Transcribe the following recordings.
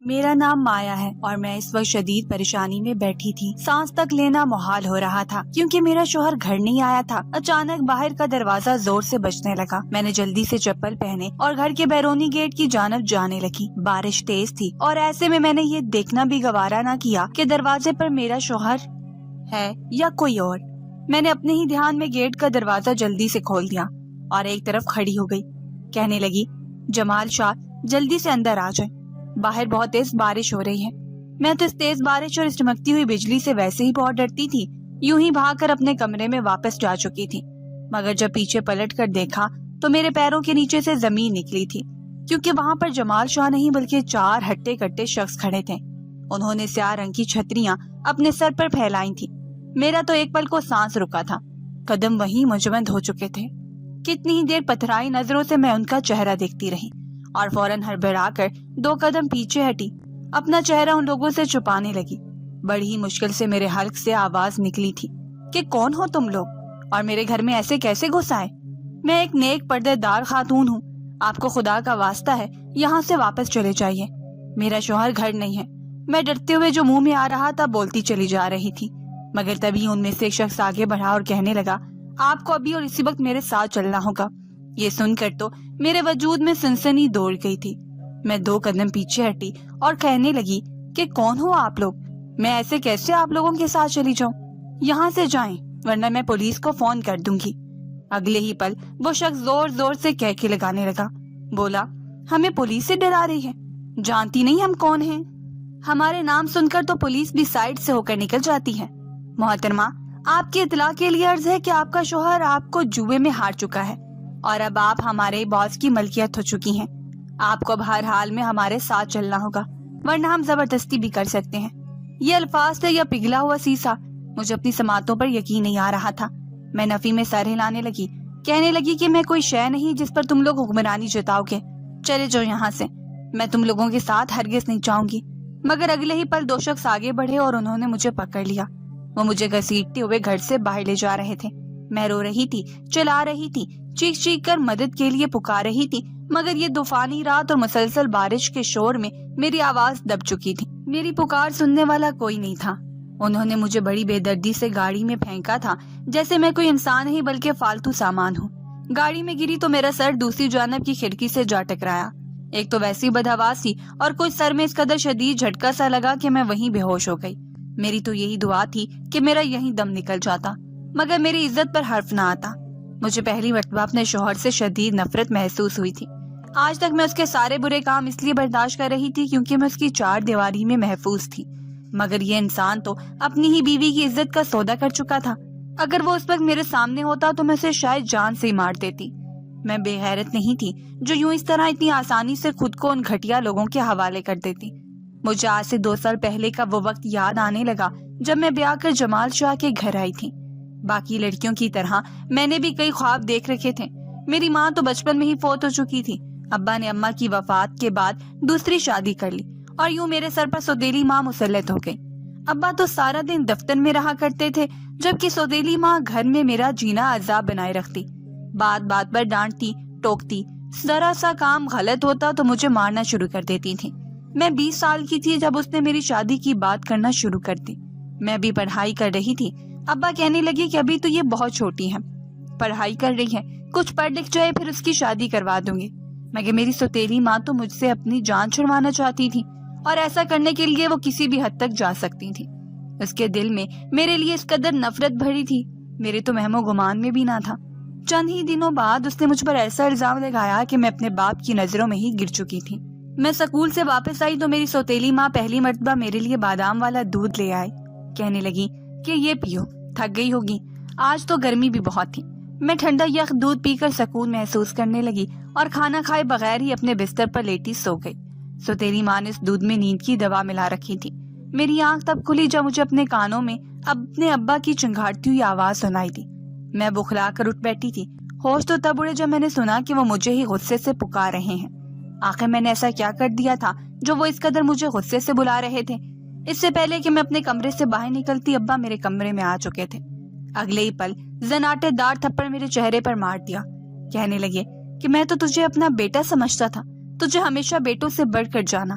میرا نام مایا ہے اور میں اس وقت شدید پریشانی میں بیٹھی تھی۔ سانس تک لینا محال ہو رہا تھا کیونکہ میرا شوہر گھر نہیں آیا تھا۔ اچانک باہر کا دروازہ زور سے بجنے لگا۔ میں نے جلدی سے چپل پہنے اور گھر کے بیرونی گیٹ کی جانب جانے لگی۔ بارش تیز تھی اور ایسے میں نے یہ دیکھنا بھی گوارا نہ کیا کہ دروازے پر میرا شوہر ہے یا کوئی اور۔ میں نے اپنے ہی دھیان میں گیٹ کا دروازہ جلدی سے کھول دیا اور ایک طرف کھڑی ہو گئی۔ کہنے لگی، جمال شاہ جلدی سے اندر آ جائے، باہر بہت تیز بارش ہو رہی ہے۔ میں تو اس تیز بارش اور اس چمکتی ہوئی بجلی سے ویسے ہی بہت ڈرتی تھی، یوں ہی بھاگ کر اپنے کمرے میں واپس جا چکی تھی۔ مگر جب پیچھے پلٹ کر دیکھا تو میرے پیروں کے نیچے سے زمین نکلی تھی، کیونکہ وہاں پر جمال شاہ نہیں بلکہ 4 ہٹے کٹے شخص کھڑے تھے۔ انہوں نے سیاہ رنگ کی چھتریاں اپنے سر پر پھیلائی تھی۔ میرا تو ایک پل کو سانس رکا تھا، قدم وہیں مجمد ہو چکے تھے۔ کتنی ہی دیر پتھرائی نظروں سے میں ان کا چہرہ دیکھتی رہی اور فوراً ہڑبڑا کر 2 قدم پیچھے ہٹی، اپنا چہرہ ان لوگوں سے چھپانے لگی۔ بڑی ہی مشکل سے میرے حلق سے آواز نکلی تھی کہ کون ہو تم لوگ اور میرے گھر میں ایسے کیسے گھس آئے؟ میں ایک نیک پردے دار خاتون ہوں، آپ کو خدا کا واسطہ ہے یہاں سے واپس چلے جائیے، میرا شوہر گھر نہیں ہے۔ میں ڈرتے ہوئے جو منہ میں آ رہا تھا بولتی چلی جا رہی تھی، مگر تبھی ان میں سے ایک شخص آگے بڑھا اور کہنے لگا، آپ کو ابھی اور اسی وقت میرے ساتھ چلنا ہوگا۔ یہ سن کر تو میرے وجود میں سنسنی دوڑ گئی تھی۔ میں 2 قدم پیچھے ہٹی اور کہنے لگی کہ کون ہو آپ لوگ؟ میں ایسے کیسے آپ لوگوں کے ساتھ چلی جاؤں؟ یہاں سے جائیں ورنہ میں پولیس کو فون کر دوں گی۔ اگلے ہی پل وہ شخص زور زور سے کہکے لگانے لگا، بولا، ہمیں پولیس سے ڈرا رہی ہے؟ جانتی نہیں ہم کون ہیں؟ ہمارے نام سن کر تو پولیس بھی سائڈ سے ہو کر نکل جاتی ہے۔ محترمہ، آپ کی اطلاع کے لیے عرض ہے کہ آپ کا شوہر آپ کو جوئے میں ہار چکا ہے اور اب آپ ہمارے باس کی ملکیت ہو چکی ہیں۔ آپ کو اب ہر حال میں ہمارے ساتھ چلنا ہوگا ورنہ ہم زبردستی بھی کر سکتے ہیں۔ یہ الفاظ تھے یا پگھلا ہوا سیسا؟ مجھے اپنی سماعتوں پر یقین نہیں آ رہا تھا۔ میں نفی میں سر ہلانے لگی، کہنے لگی کہ میں کوئی شے نہیں جس پر تم لوگ حکمرانی جتاؤ گے، چلے جاؤ یہاں سے، میں تم لوگوں کے ساتھ ہرگز نہیں جاؤں گی۔ مگر اگلے ہی پل 2 شخص آگے بڑھے اور انہوں نے مجھے پکڑ لیا۔ وہ مجھے گھسیٹتے ہوئے گھر سے باہر لے جا رہے تھے۔ میں رو رہی تھی، چلا رہی تھی، چیخ چیخ کر مدد کے لیے پکار رہی تھی، مگر یہ طوفانی رات اور مسلسل بارش کے شور میں میری آواز دب چکی تھی۔ میری پکار سننے والا کوئی نہیں تھا۔ انہوں نے مجھے بڑی بے دردی سے گاڑی میں پھینکا تھا، جیسے میں کوئی انسان نہیں بلکہ فالتو سامان ہوں۔ گاڑی میں گری تو میرا سر دوسری جانب کی کھڑکی سے جا ٹکرایا۔ ایک تو ویسی بدحواس تھی اور کچھ سر میں اس قدر شدید جھٹکا سا لگا کہ میں وہیں بے ہوش ہو گئی۔ میری تو یہی دعا تھی کہ میرا یہیں دم نکل جاتا، مگر میری عزت پر حرف نہ آتا۔ مجھے پہلی مرتبہ اپنے شوہر سے شدید نفرت محسوس ہوئی تھی۔ آج تک میں اس کے سارے برے کام اس لیے برداشت کر رہی تھی کیونکہ میں اس کی 4 دیواری میں محفوظ تھی، مگر یہ انسان تو اپنی ہی بیوی کی عزت کا سودا کر چکا تھا۔ اگر وہ اس وقت میرے سامنے ہوتا تو میں اسے شاید جان سے ہی مار دیتی۔ میں بے غیرت نہیں تھی جو یوں اس طرح اتنی آسانی سے خود کو ان گھٹیا لوگوں کے حوالے کر دیتی۔ مجھے آج سے 2 سال پہلے کا وہ وقت یاد آنے لگا جب میں بیاہ کر جمال شاہ کے گھر آئی تھی۔ باقی لڑکیوں کی طرح میں نے بھی کئی خواب دیکھ رکھے تھے۔ میری ماں تو بچپن میں ہی فوت ہو چکی تھی۔ ابا نے اماں کی وفات کے بعد دوسری شادی کر لی اور یوں میرے سر پر سوتیلی ماں مسلط ہو گئی۔ ابا تو سارا دن دفتر میں رہا کرتے تھے، جبکہ سوتیلی ماں گھر میں میرا جینا عذاب بنائے رکھتی، بات بات پر ڈانٹتی ٹوکتی، ذرا سا کام غلط ہوتا تو مجھے مارنا شروع کر دیتی تھی۔ میں 20 سال کی تھی جب اس نے میری شادی کی بات کرنا شروع کر دی۔ میں بھی پڑھائی کر رہی تھی۔ ابا کہنے لگے کہ ابھی تو یہ بہت چھوٹی ہے، پڑھائی کر رہی ہے، کچھ پڑھ لکھ جائے پھر اس کی شادی کروا دوں گی۔ مگر میری سوتیلی ماں تو مجھ سے اپنی جان چھڑوانا چاہتی تھی اور ایسا کرنے کے لیے وہ کسی بھی حد تک جا سکتی تھی۔ اس کے دل میں میرے لیے اس قدر نفرت بھری تھی، میرے تو وہم و گمان میں بھی نہ تھا۔ چند ہی دنوں بعد اس نے مجھ پر ایسا الزام لگایا کہ میں اپنے باپ کی نظروں میں ہی گر چکی تھی۔ میں سکول سے واپس آئی تو میری سوتیلی ماں پہلی مرتبہ میرے لیے بادام والا دودھ لے آئی۔ کہنے لگی کہ یہ پیو، تھک گئی ہوگی، آج تو گرمی بھی بہت تھی۔ میں ٹھنڈا یخ دودھ پی کر سکون محسوس کرنے لگی اور کھانا کھائے بغیر ہی اپنے بستر پر لیٹی سو گئی۔ سوتیلی ماں نے اس دودھ میں نیند کی دوا ملا رکھی تھی۔ میری آنکھ تب کھلی جب مجھے اپنے کانوں میں اپنے ابا کی چنگھاڑتی ہوئی آواز سنائی دی۔ میں بخلا کر اٹھ بیٹھی تھی۔ ہوش تو تب اڑے جب میں نے سنا کہ وہ مجھے ہی غصے سے پکار رہے ہیں۔ آخر میں نے ایسا کیا کر دیا تھا جو وہ اس قدر مجھے غصے سے بلا رہے تھے؟ اس سے پہلے کہ میں اپنے کمرے سے باہر نکلتی ابا میرے کمرے میں آ چکے تھے۔ اگلے ہی پل زناٹے دار تھپڑ میرے چہرے پر مار دیا۔ کہنے لگے کہ میں تو تجھے اپنا بیٹا سمجھتا تھا، تجھے ہمیشہ بیٹوں سے بڑھ کر جانا۔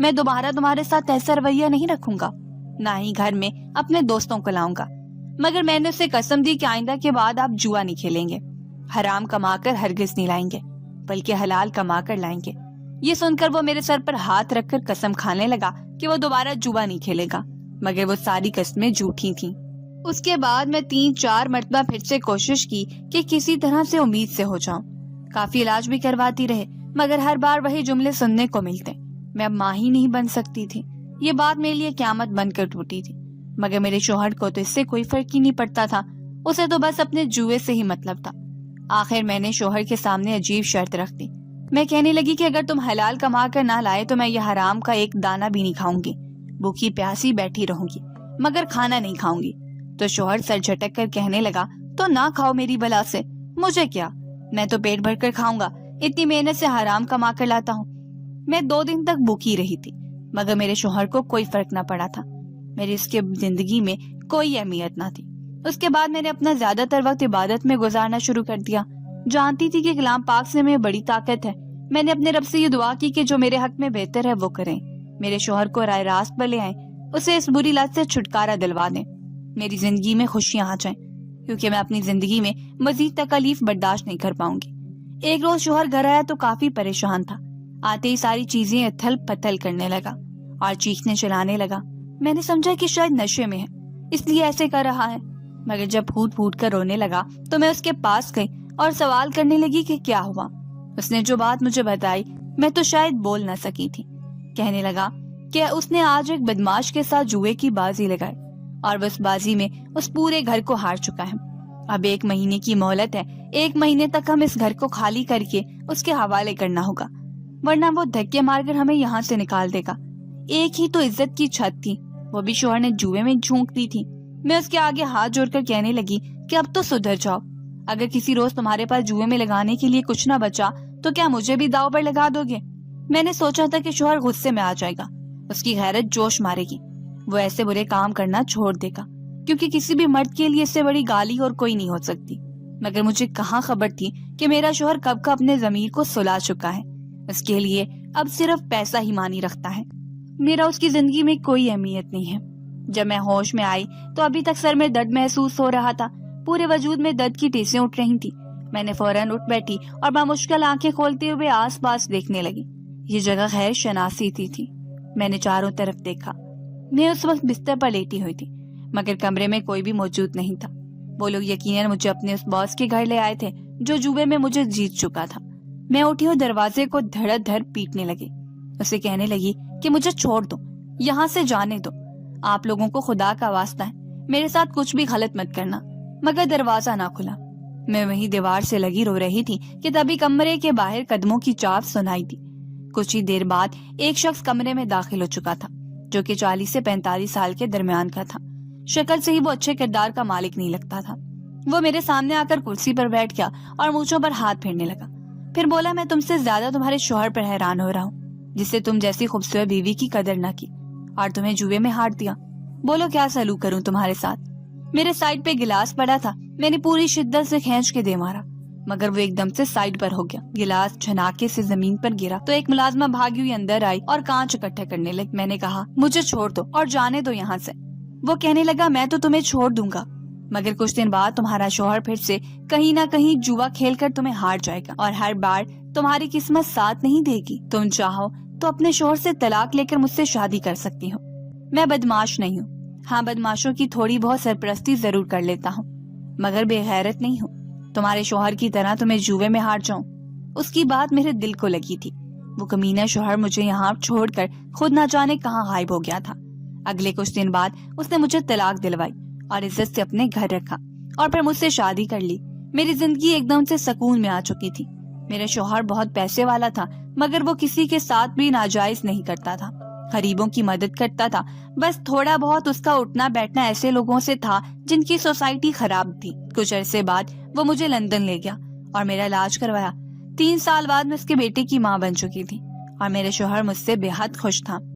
میں دوبارہ تمہارے ساتھ ایسا رویہ نہیں رکھوں گا، نہ ہی گھر میں اپنے دوستوں کو لاؤں گا، مگر میں نے اسے قسم دی کہ آئندہ کے بعد آپ جوا نہیں کھیلیں گے، حرام کما کر ہرگز نہیں لائیں گے، بلکہ حلال کما کر لائیں گے۔ یہ سن کر وہ میرے سر پر ہاتھ رکھ کر قسم کھانے لگا کہ وہ دوبارہ جوا نہیں کھیلے گا، مگر وہ ساری قسمیں جھوٹی تھیں۔ اس کے بعد میں 3-4 مرتبہ پھر سے کوشش کی کہ کسی طرح سے امید سے ہو جاؤں، کافی علاج بھی کرواتی رہے، مگر ہر بار وہی جملے سننے کو ملتے۔ میں اب ماں ہی نہیں بن سکتی تھی، یہ بات میرے لیے قیامت بن کر ٹوٹی تھی، مگر میرے شوہر کو تو اس سے کوئی فرق ہی نہیں پڑتا تھا، اسے تو بس اپنے جوئے سے ہی مطلب تھا۔ آخر میں نے شوہر کے سامنے عجیب شرط رکھ دی۔ میں کہنے لگی کہ اگر تم حلال کما کر نہ لائے تو میں یہ حرام کا ایک دانہ بھی نہیں کھاؤں گی، بھوکی پیاسی بیٹھی رہوں گی، مگر کھانا نہیں کھاؤں گی۔ تو شوہر سر جھٹک کر کہنے لگا، تو نہ کھاؤ میری بلا سے، مجھے کیا، میں تو پیٹ بھر کر کھاؤں گا، اتنی محنت سے حرام کما کر لاتا ہوں۔ میں 2 دن تک بھوکی رہی تھی، مگر میرے شوہر کو کوئی فرق نہ پڑا تھا، میری اس کے زندگی میں کوئی اہمیت نہ تھی۔ اس کے بعد میں نے اپنا زیادہ تر وقت عبادت میں گزارنا شروع کر دیا، جانتی تھی کہ کلام پاک سے میں بڑی طاقت ہے۔ میں نے اپنے رب سے یہ دعا کی کہ جو میرے حق میں بہتر ہے وہ کریں، میرے شوہر کو رائے راست پر لے آئیں، اسے اس بری لت سے چھٹکارا دلوا دیں، میری زندگی میں خوشیاں آ جائیں، کیونکہ میں اپنی زندگی میں مزید تکالیف برداشت نہیں کر پاؤں گی۔ ایک روز شوہر گھر آیا تو کافی پریشان تھا، آتے ہی ساری چیزیں اتھل پتھل کرنے لگا اور چیخنے چلانے لگا۔ میں نے سمجھا کہ شاید نشے میں ہے، اس لیے ایسے کر رہا ہے، مگر جب پھوٹ پھوٹ کر رونے لگا تو میں اس کے پاس گئی اور سوال کرنے لگی کہ کیا ہوا۔ اس نے جو بات مجھے بتائی میں تو شاید بول نہ سکی تھی۔ کہنے لگا کہ اس نے آج ایک بدماش کے ساتھ جوئے کی بازی لگائی اور وہ اس بازی میں اس پورے گھر کو ہار چکا ہے۔ اب 1 مہینے کی مہلت ہے، 1 مہینے تک ہم اس گھر کو خالی کر کے اس کے حوالے کرنا ہوگا، ورنہ وہ دھکے مار کر ہمیں یہاں سے نکال دے گا۔ ایک ہی تو عزت کی چھت تھی، وہ بھی شوہر نے جوئے میں جھونک دی تھی۔ میں اس کے آگے ہاتھ جوڑ کر کہنے لگی کہ اب تو سدھر جاؤ، اگر کسی روز تمہارے پاس جوئے میں لگانے کے لیے کچھ نہ بچا تو کیا مجھے بھی داؤ پر لگا دو گے؟ میں نے سوچا تھا کہ شوہر غصے میں آ جائے گا، اس کی غیرت جوش مارے گی، وہ ایسے برے کام کرنا چھوڑ دے گا، کیونکہ کسی بھی مرد کے لیے اس سے بڑی گالی اور کوئی نہیں ہو سکتی۔ مگر مجھے کہاں خبر تھی کہ میرا شوہر کب کا اپنے ضمیر کو سلا چکا ہے، اس کے لیے اب صرف پیسہ ہی مانی رکھتا ہے، میرا اس کی زندگی میں کوئی اہمیت نہیں ہے۔ جب میں ہوش میں آئی تو ابھی تک سر میں درد محسوس ہو رہا تھا، پورے وجود میں درد کی ٹیسیں اٹھ رہی تھی۔ میں نے فوراً اٹھ بیٹھی اور بامشکل آنکھیں کھولتے ہوئے آس پاس دیکھنے لگی۔ یہ جگہ خیر شناسی تھی۔ میں نے چاروں طرف دیکھا۔ میں اس وقت بستر پر لیٹی ہوئی تھی، مگر کمرے میں کوئی بھی موجود نہیں تھا۔ وہ لوگ یقیناً مجھے اپنے اس باس کے گھر لے آئے تھے جو جوئے میں مجھے جیت چکا تھا۔ میں اٹھی اور دروازے کو دھڑ دھڑ پیٹنے لگی، اسے کہنے لگی کہ مجھے چھوڑ دو، یہاں سے جانے دو، آپ لوگوں کو خدا کا واسطہ ہے میرے ساتھ کچھ بھی غلط مت کرنا۔ مگر دروازہ نہ کھلا۔ میں وہی دیوار سے لگی رو رہی تھی کہ تبھی کمرے کے باہر قدموں کی چاپ سنائی دی۔ کچھ ہی دیر بعد ایک شخص کمرے میں داخل ہو چکا تھا جو کہ 40 سے 45 سال کے درمیان کا تھا۔ شکل سے ہی وہ اچھے کردار کا مالک نہیں لگتا تھا۔ وہ میرے سامنے آ کر کرسی پر بیٹھ گیا اور مونچھوں پر ہاتھ پھیرنے لگا، پھر بولا، میں تم سے زیادہ تمہارے شوہر پر حیران ہو رہا ہوں، جس سے تم جیسی خوبصورت بیوی کی قدر نہ کی اور تمہیں جوئے میں ہار دیا۔ بولو کیا سلوک کروں تمہارے ساتھ؟ میرے سائڈ پہ گلاس پڑا تھا، میں نے پوری شدت سے کھینچ کے دے مارا، مگر وہ ایک دم سے سائڈ پر ہو گیا۔ گلاس جھناکے سے زمین پر گرا تو ایک ملازمہ بھاگی ہوئی اندر آئی اور کانچ اکٹھے کرنے لگی۔ میں نے کہا، مجھے چھوڑ دو اور جانے دو یہاں سے۔ وہ کہنے لگا، میں تو تمہیں چھوڑ دوں گا، مگر کچھ دن بعد تمہارا شوہر پھر سے کہیں نہ کہیں جوا کھیل کر تمہیں ہار جائے گا اور ہر بار تمہاری قسمت ساتھ نہیں دے گی۔ تم چاہو تو اپنے شوہر سے طلاق لے کر مجھ سے شادی کر سکتی ہو۔ میں بدماش نہیں ہوں، ہاں بدماشوں کی تھوڑی بہت سرپرستی ضرور کر لیتا ہوں، مگر بے غیرت نہیں ہوں۔ تمہارے شوہر کی طرح تمہیں جوئے میں ہار جاؤں۔ اس کی بات میرے دل کو لگی تھی۔ وہ کمینہ شوہر مجھے یہاں چھوڑ کر خود نہ جانے کہاں غائب ہو گیا تھا۔ اگلے کچھ دن بعد اس نے مجھے طلاق دلوائی اور عزت سے اپنے گھر رکھا اور پھر مجھ سے شادی کر لی۔ میری زندگی ایک دم سے سکون میں آ چکی تھی۔ میرا شوہر بہت پیسے والا تھا، مگر وہ کسی کے ساتھ بھی ناجائز نہیں کرتا تھا، غریبوں کی مدد کرتا تھا، بس تھوڑا بہت اس کا اٹھنا بیٹھنا ایسے لوگوں سے تھا جن کی سوسائٹی خراب تھی۔ کچھ عرصے بعد وہ مجھے لندن لے گیا اور میرا علاج کروایا۔ 3 سال بعد میں اس کے بیٹے کی ماں بن چکی تھی اور میرے شوہر مجھ سے بے حد خوش تھا۔